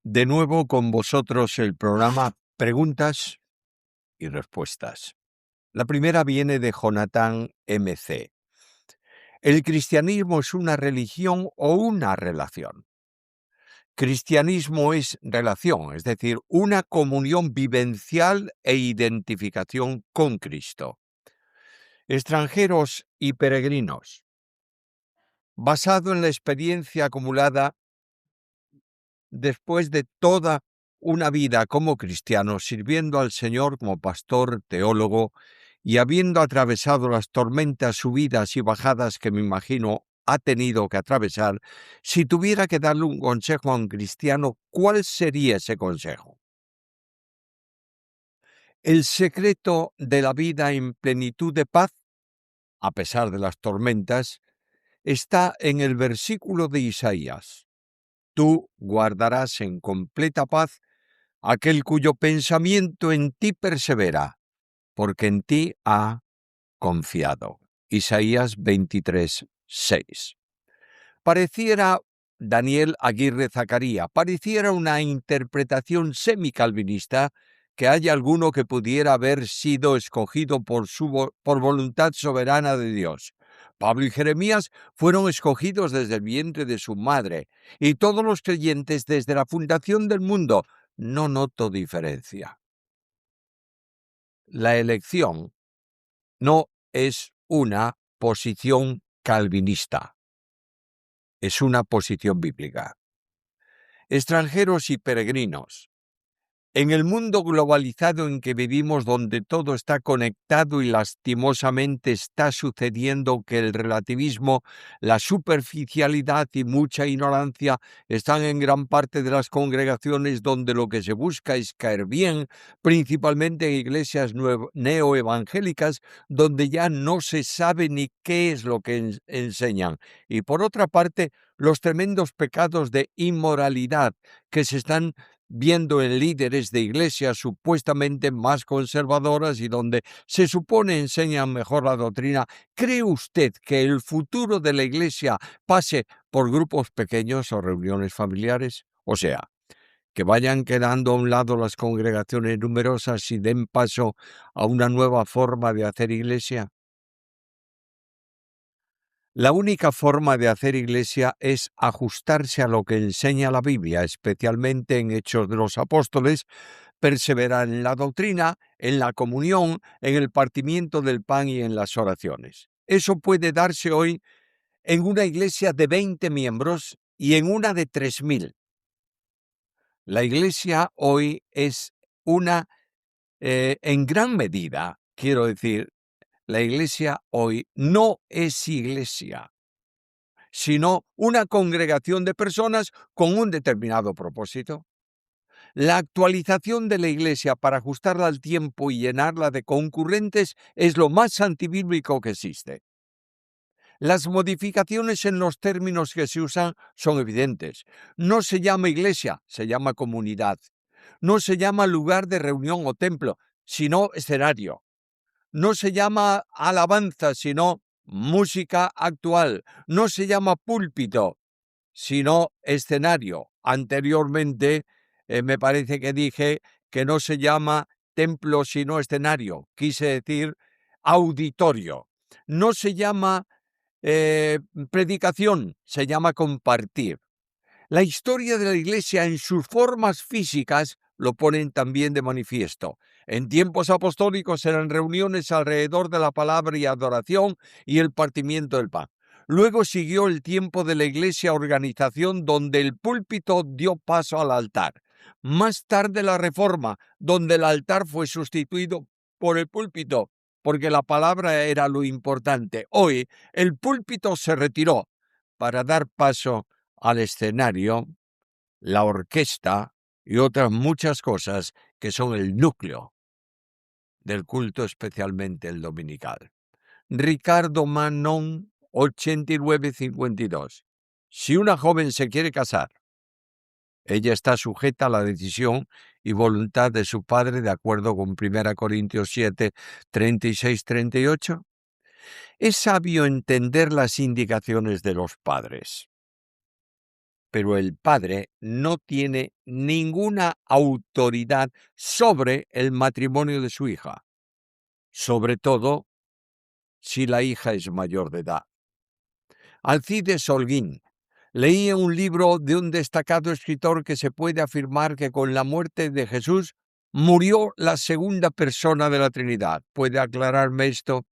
De nuevo con vosotros el programa Preguntas y Respuestas. La primera viene de Jonathan MC. ¿El cristianismo es una religión o una relación? Cristianismo es relación, es decir, una comunión vivencial e identificación con Cristo. Extranjeros y peregrinos. Basado en la experiencia acumulada después de toda una vida como cristiano, sirviendo al Señor como pastor, teólogo, y habiendo atravesado las tormentas, subidas y bajadas que me imagino ha tenido que atravesar, si tuviera que darle un consejo a un cristiano, ¿cuál sería ese consejo? El secreto de la vida en plenitud de paz, a pesar de las tormentas, está en el versículo de Isaías. Tú guardarás en completa paz aquel cuyo pensamiento en ti persevera, porque en ti ha confiado. Isaías 23:6. Pareciera, Daniel Aguirre Zacaría, pareciera una interpretación semicalvinista que haya alguno que pudiera haber sido escogido por voluntad soberana de Dios. Pablo y Jeremías fueron escogidos desde el vientre de su madre, y todos los creyentes desde la fundación del mundo. No noto diferencia. La elección no es una posición calvinista, es una posición bíblica. Extranjeros y peregrinos. En el mundo globalizado en que vivimos, donde todo está conectado y lastimosamente está sucediendo que el relativismo, la superficialidad y mucha ignorancia están en gran parte de las congregaciones, donde lo que se busca es caer bien, principalmente en iglesias neoevangélicas, donde ya no se sabe ni qué es lo que enseñan. Y por otra parte, los tremendos pecados de inmoralidad que se están viendo en líderes de iglesias supuestamente más conservadoras y donde se supone enseñan mejor la doctrina. ¿Cree usted que el futuro de la iglesia pase por grupos pequeños o reuniones familiares? O sea, que vayan quedando a un lado las congregaciones numerosas y den paso a una nueva forma de hacer iglesia. La única forma de hacer iglesia es ajustarse a lo que enseña la Biblia, especialmente en Hechos de los Apóstoles, perseverar en la doctrina, en la comunión, en el partimiento del pan y en las oraciones. Eso puede darse hoy en una iglesia de 20 miembros y en una de 3.000. La iglesia hoy es en gran medida, quiero decir, la iglesia hoy no es iglesia, sino una congregación de personas con un determinado propósito. La actualización de la iglesia para ajustarla al tiempo y llenarla de concurrentes es lo más antibíblico que existe. Las modificaciones en los términos que se usan son evidentes. No se llama iglesia, se llama comunidad. No se llama lugar de reunión o templo, sino escenario. No se llama alabanza, sino música actual. No se llama púlpito, sino escenario. Anteriormente, me parece que dije que no se llama templo, sino escenario. Quise decir auditorio. No se llama predicación, se llama compartir. La historia de la Iglesia en sus formas físicas lo ponen también de manifiesto. En tiempos apostólicos eran reuniones alrededor de la palabra y adoración y el partimiento del pan. Luego siguió el tiempo de la iglesia organización, donde el púlpito dio paso al altar. Más tarde la Reforma, donde el altar fue sustituido por el púlpito, porque la palabra era lo importante. Hoy el púlpito se retiró para dar paso al escenario, la orquesta y otras muchas cosas que son el núcleo del culto, especialmente el dominical. Ricardo Manon, 8952. Si una joven se quiere casar, ella está sujeta a la decisión y voluntad de su padre, de acuerdo con 1 Corintios 7, 36-38. Es sabio entender las indicaciones de los padres. pero el padre no tiene ninguna autoridad sobre el matrimonio de su hija, sobre todo si la hija es mayor de edad. Alcides Holguín leía un libro de un destacado escritor que se puede afirmar que con la muerte de Jesús murió la segunda persona de la Trinidad. ¿Puede aclararme esto?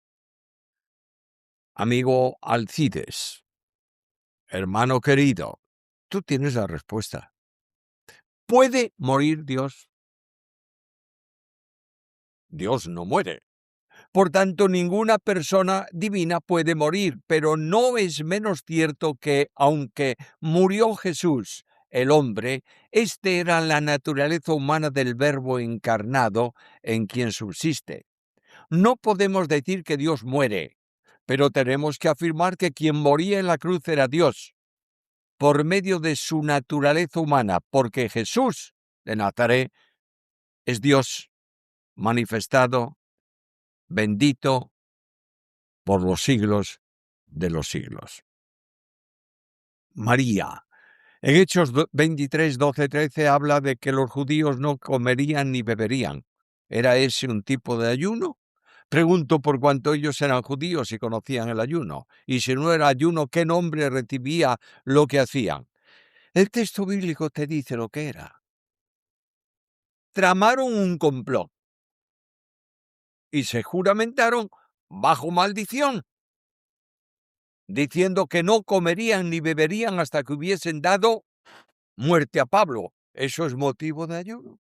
Amigo Alcides, hermano querido, tú tienes la respuesta. ¿Puede morir Dios? Dios no muere. Por tanto, ninguna persona divina puede morir, pero no es menos cierto que, aunque murió Jesús, el hombre, este era la naturaleza humana del Verbo encarnado en quien subsiste. No podemos decir que Dios muere, pero tenemos que afirmar que quien moría en la cruz era Dios, por medio de su naturaleza humana, porque Jesús de Nazaret es Dios manifestado, bendito por los siglos de los siglos. María. En Hechos 23, 12, 13 habla de que los judíos no comerían ni beberían. ¿Era ese un tipo de ayuno? Pregunto por cuanto ellos eran judíos y conocían el ayuno. Y si no era ayuno, ¿qué nombre recibía lo que hacían? El texto bíblico te dice lo que era. Tramaron un complot y se juramentaron bajo maldición, diciendo que no comerían ni beberían hasta que hubiesen dado muerte a Pablo. ¿Eso es motivo de ayuno?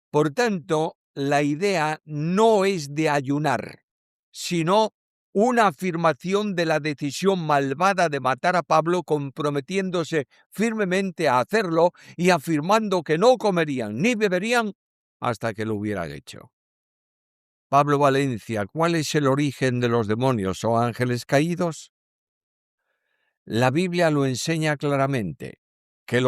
Por tanto, la idea no es de ayunar, sino una afirmación de la decisión malvada de matar a Pablo, comprometiéndose firmemente a hacerlo y afirmando que no comerían ni beberían hasta que lo hubieran hecho. Pablo Valencia, ¿cuál es el origen de los demonios o ángeles caídos? La Biblia lo enseña claramente, que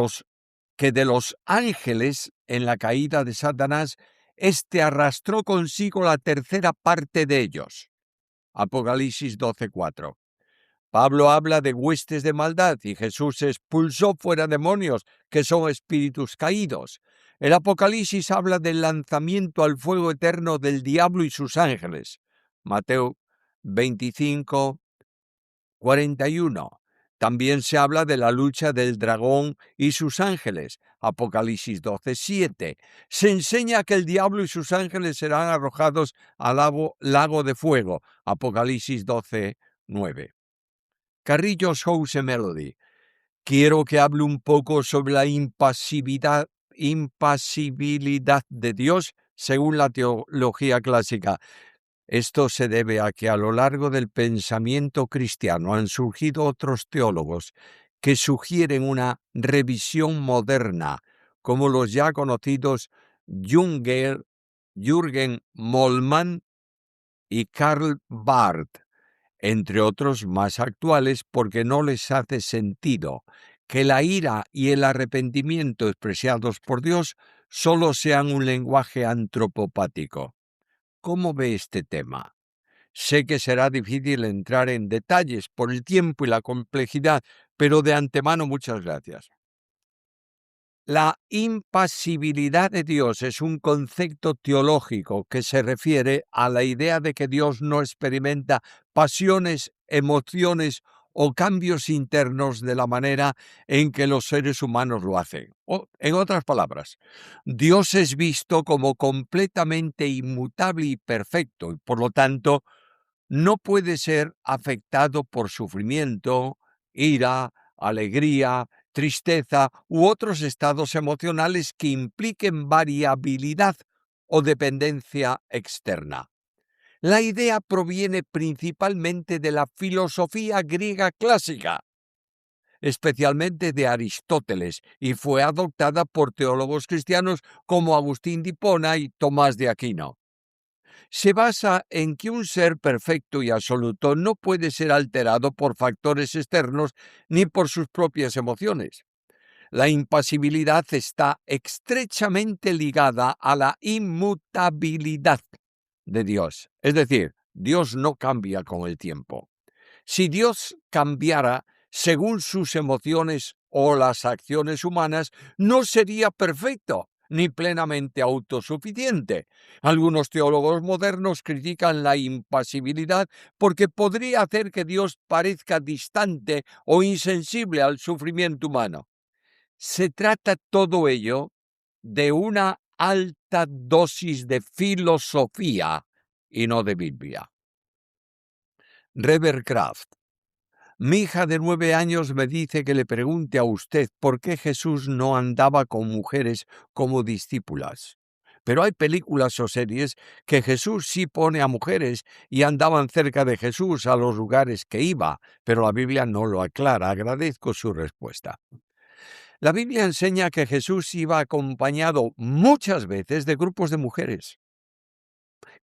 de los ángeles en la caída de Satanás, éste arrastró consigo la tercera parte de ellos. Apocalipsis 12:4. Pablo habla de huestes de maldad y Jesús expulsó fuera demonios, que son espíritus caídos. El Apocalipsis habla del lanzamiento al fuego eterno del diablo y sus ángeles. Mateo 25:41. También se habla de la lucha del dragón y sus ángeles. Apocalipsis 12:7. Se enseña que el diablo y sus ángeles serán arrojados al lago de fuego. Apocalipsis 12:9. Carrillo House Melody. Quiero que hable un poco sobre la impasibilidad de Dios según la teología clásica. Esto se debe a que a lo largo del pensamiento cristiano han surgido otros teólogos que sugieren una revisión moderna, como los ya conocidos Jürgen Moltmann y Karl Barth, entre otros más actuales, porque no les hace sentido que la ira y el arrepentimiento expresados por Dios solo sean un lenguaje antropopático. ¿Cómo ve este tema? Sé que será difícil entrar en detalles por el tiempo y la complejidad, pero de antemano muchas gracias. La impasibilidad de Dios es un concepto teológico que se refiere a la idea de que Dios no experimenta pasiones, emociones o cambios internos de la manera en que los seres humanos lo hacen. En otras palabras, Dios es visto como completamente inmutable y perfecto, y por lo tanto no puede ser afectado por sufrimiento, ira, alegría, tristeza u otros estados emocionales que impliquen variabilidad o dependencia externa. La idea proviene principalmente de la filosofía griega clásica, especialmente de Aristóteles, y fue adoptada por teólogos cristianos como Agustín de Hipona y Tomás de Aquino. Se basa en que un ser perfecto y absoluto no puede ser alterado por factores externos ni por sus propias emociones. La impasibilidad está estrechamente ligada a la inmutabilidad de Dios. Es decir, Dios no cambia con el tiempo. Si Dios cambiara, según sus emociones o las acciones humanas, no sería perfecto ni plenamente autosuficiente. Algunos teólogos modernos critican la impasibilidad porque podría hacer que Dios parezca distante o insensible al sufrimiento humano. Se trata todo ello de una alta dosis de filosofía y no de Biblia. Rever Kraft. Mi hija de 9 años me dice que le pregunte a usted por qué Jesús no andaba con mujeres como discípulas. Pero hay películas o series que Jesús sí pone a mujeres y andaban cerca de Jesús a los lugares que iba, pero la Biblia no lo aclara. Agradezco su respuesta. La Biblia enseña que Jesús iba acompañado muchas veces de grupos de mujeres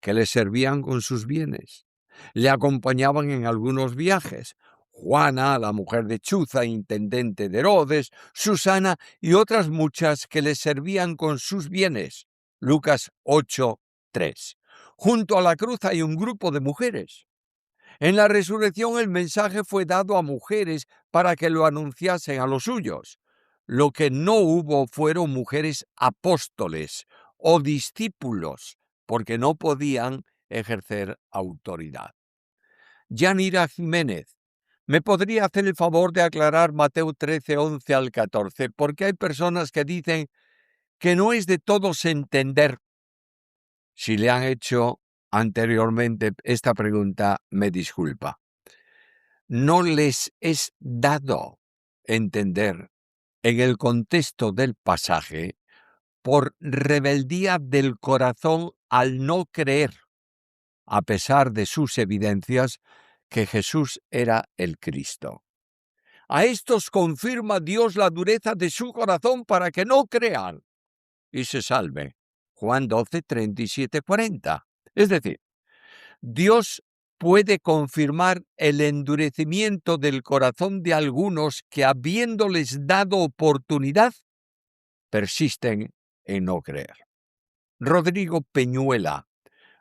que le servían con sus bienes. Le acompañaban en algunos viajes. Juana, la mujer de Chuza, intendente de Herodes, Susana y otras muchas que le servían con sus bienes. Lucas 8:3. Junto a la cruz hay un grupo de mujeres. En la resurrección el mensaje fue dado a mujeres para que lo anunciasen a los suyos. Lo que no hubo fueron mujeres apóstoles o discípulos, porque no podían ejercer autoridad. Yanira Jiménez, ¿me podría hacer el favor de aclarar Mateo 13:11 al 14? Porque hay personas que dicen que no es de todos entender. Si le han hecho anteriormente esta pregunta, me disculpa. No les es dado entender en el contexto del pasaje por rebeldía del corazón al no creer, a pesar de sus evidencias, que Jesús era el Cristo. A estos confirma Dios la dureza de su corazón para que no crean y se salven. Juan 12, 37, 40. Es decir, Dios puede confirmar el endurecimiento del corazón de algunos que, habiéndoles dado oportunidad, persisten en no creer. Rodrigo Peñuela.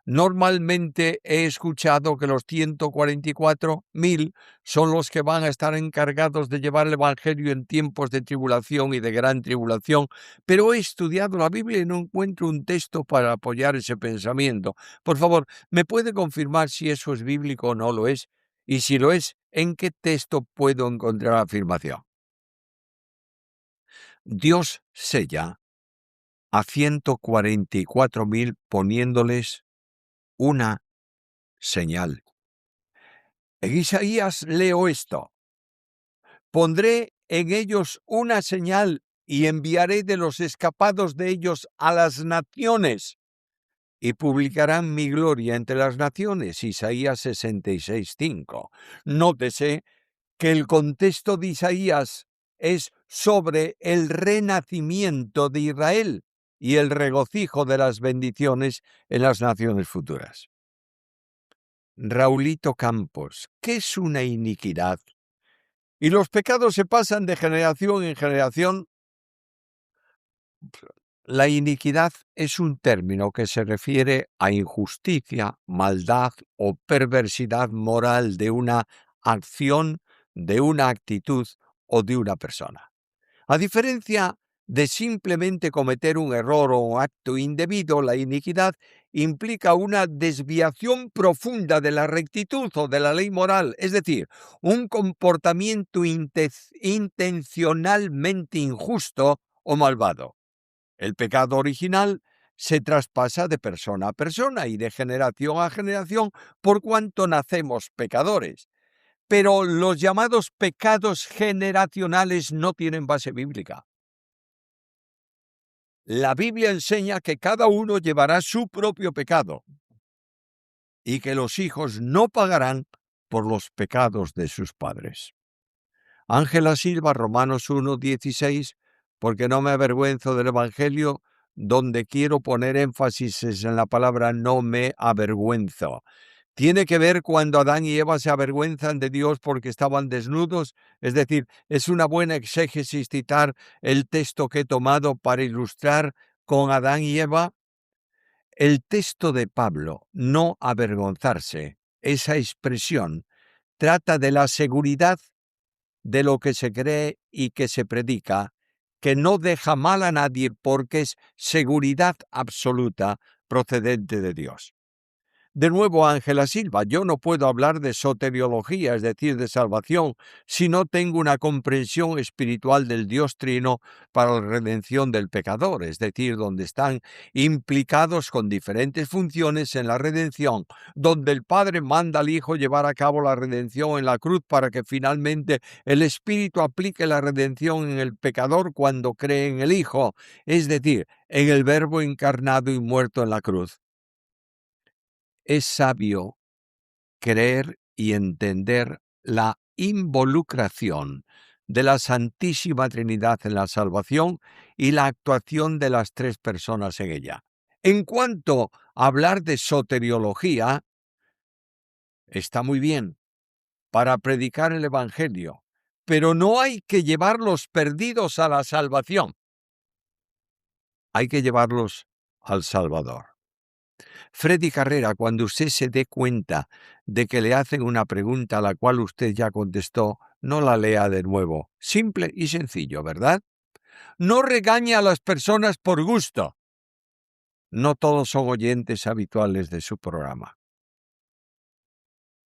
Normalmente he escuchado que los 144.000 son los que van a estar encargados de llevar el Evangelio en tiempos de tribulación y de gran tribulación, pero he estudiado la Biblia y no encuentro un texto para apoyar ese pensamiento. Por favor, ¿me puede confirmar si eso es bíblico o no lo es? Y si lo es, ¿en qué texto puedo encontrar la afirmación? Dios sella a 144.000 poniéndoles una señal. En Isaías leo esto: pondré en ellos una señal y enviaré de los escapados de ellos a las naciones y publicarán mi gloria entre las naciones. Isaías 66:5. Nótese que el contexto de Isaías es sobre el renacimiento de Israel y el regocijo de las bendiciones en las naciones futuras. Raulito Campos, ¿qué es una iniquidad? ¿Y los pecados se pasan de generación en generación? La iniquidad es un término que se refiere a injusticia, maldad o perversidad moral de una acción, de una actitud o de una persona. A diferencia de simplemente cometer un error o un acto indebido, la iniquidad implica una desviación profunda de la rectitud o de la ley moral, es decir, un comportamiento intencionalmente injusto o malvado. El pecado original se traspasa de persona a persona y de generación a generación por cuanto nacemos pecadores. Pero los llamados pecados generacionales no tienen base bíblica. La Biblia enseña que cada uno llevará su propio pecado y que los hijos no pagarán por los pecados de sus padres. Ángela Silva, Romanos 1:16, porque no me avergüenzo del Evangelio, donde quiero poner énfasis es en la palabra no me avergüenzo. Tiene que ver cuando Adán y Eva se avergüenzan de Dios porque estaban desnudos. Es decir, es una buena exégesis citar el texto que he tomado para ilustrar con Adán y Eva. El texto de Pablo, no avergonzarse, esa expresión, trata de la seguridad de lo que se cree y que se predica, que no deja mal a nadie porque es seguridad absoluta procedente de Dios. De nuevo, Ángela Silva, yo no puedo hablar de soteriología, es decir, de salvación, si no tengo una comprensión espiritual del Dios Trino para la redención del pecador, es decir, donde están implicados con diferentes funciones en la redención, donde el Padre manda al Hijo llevar a cabo la redención en la cruz para que finalmente el Espíritu aplique la redención en el pecador cuando cree en el Hijo, es decir, en el Verbo encarnado y muerto en la cruz. Es sabio creer y entender la involucración de la Santísima Trinidad en la salvación y la actuación de las tres personas en ella. En cuanto a hablar de soteriología, está muy bien para predicar el Evangelio, pero no hay que llevar los perdidos a la salvación. Hay que llevarlos al Salvador. Freddy Carrera, cuando usted se dé cuenta de que le hacen una pregunta a la cual usted ya contestó, no la lea de nuevo. Simple y sencillo, ¿verdad? No regañe a las personas por gusto. No todos son oyentes habituales de su programa.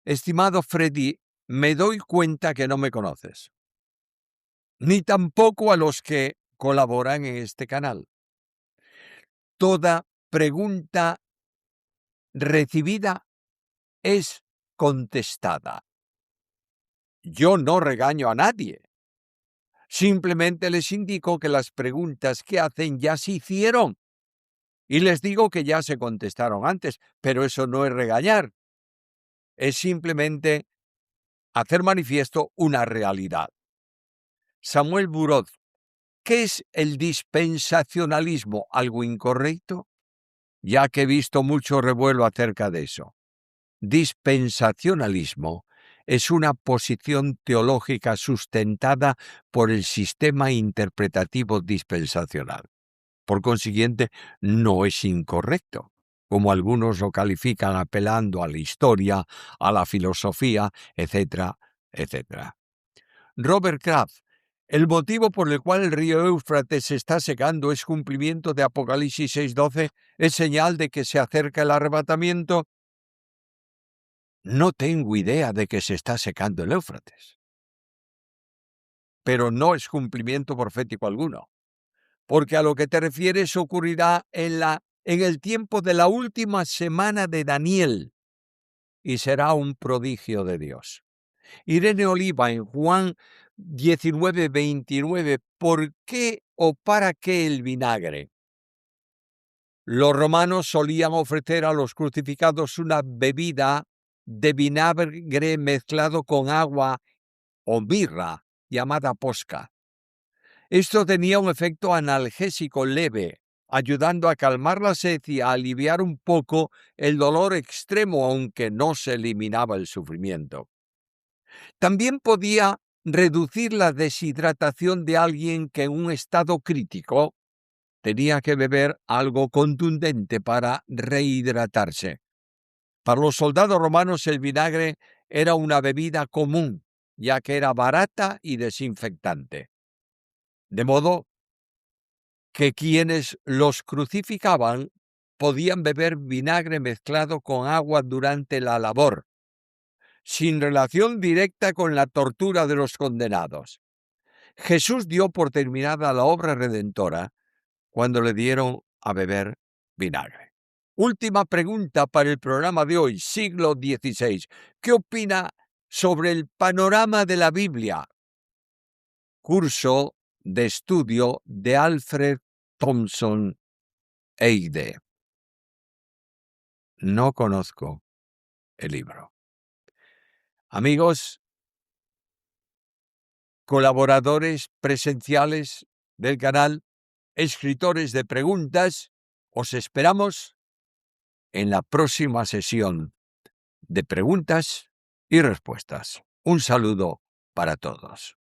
Estimado Freddy, me doy cuenta que no me conoces, ni tampoco a los que colaboran en este canal. Toda pregunta recibida es contestada. Yo no regaño a nadie. Simplemente les indico que las preguntas que hacen ya se hicieron. Y les digo que ya se contestaron antes, pero eso no es regañar. Es simplemente hacer manifiesto una realidad. Samuel Burod, ¿qué es el dispensacionalismo? ¿Algo incorrecto? Ya que he visto mucho revuelo acerca de eso. Dispensacionalismo es una posición teológica sustentada por el sistema interpretativo dispensacional. Por consiguiente, no es incorrecto, como algunos lo califican apelando a la historia, a la filosofía, etcétera, etcétera. Robert Kraft, el motivo por el cual el río Éufrates se está secando es cumplimiento de Apocalipsis 6:12, es señal de que se acerca el arrebatamiento. No tengo idea de que se está secando el Éufrates, pero no es cumplimiento profético alguno, porque a lo que te refieres ocurrirá en el tiempo de la última semana de Daniel y será un prodigio de Dios. Irene Oliva en Juan 19:29, ¿por qué o para qué el vinagre? Los romanos solían ofrecer a los crucificados una bebida de vinagre mezclado con agua o mirra, llamada posca. Esto tenía un efecto analgésico leve, ayudando a calmar la sed y a aliviar un poco el dolor extremo, aunque no se eliminaba el sufrimiento. También podía reducir la deshidratación de alguien que en un estado crítico tenía que beber algo contundente para rehidratarse. Para los soldados romanos el vinagre era una bebida común, ya que era barata y desinfectante. De modo que quienes los crucificaban podían beber vinagre mezclado con agua durante la labor, sin relación directa con la tortura de los condenados. Jesús dio por terminada la obra redentora cuando le dieron a beber vinagre. Última pregunta para el programa de hoy, siglo XVI. ¿Qué opina sobre el panorama de la Biblia? Curso de estudio de Alfred Thompson Eide. No conozco el libro. Amigos, colaboradores presenciales del canal, escritores de preguntas, os esperamos en la próxima sesión de preguntas y respuestas. Un saludo para todos.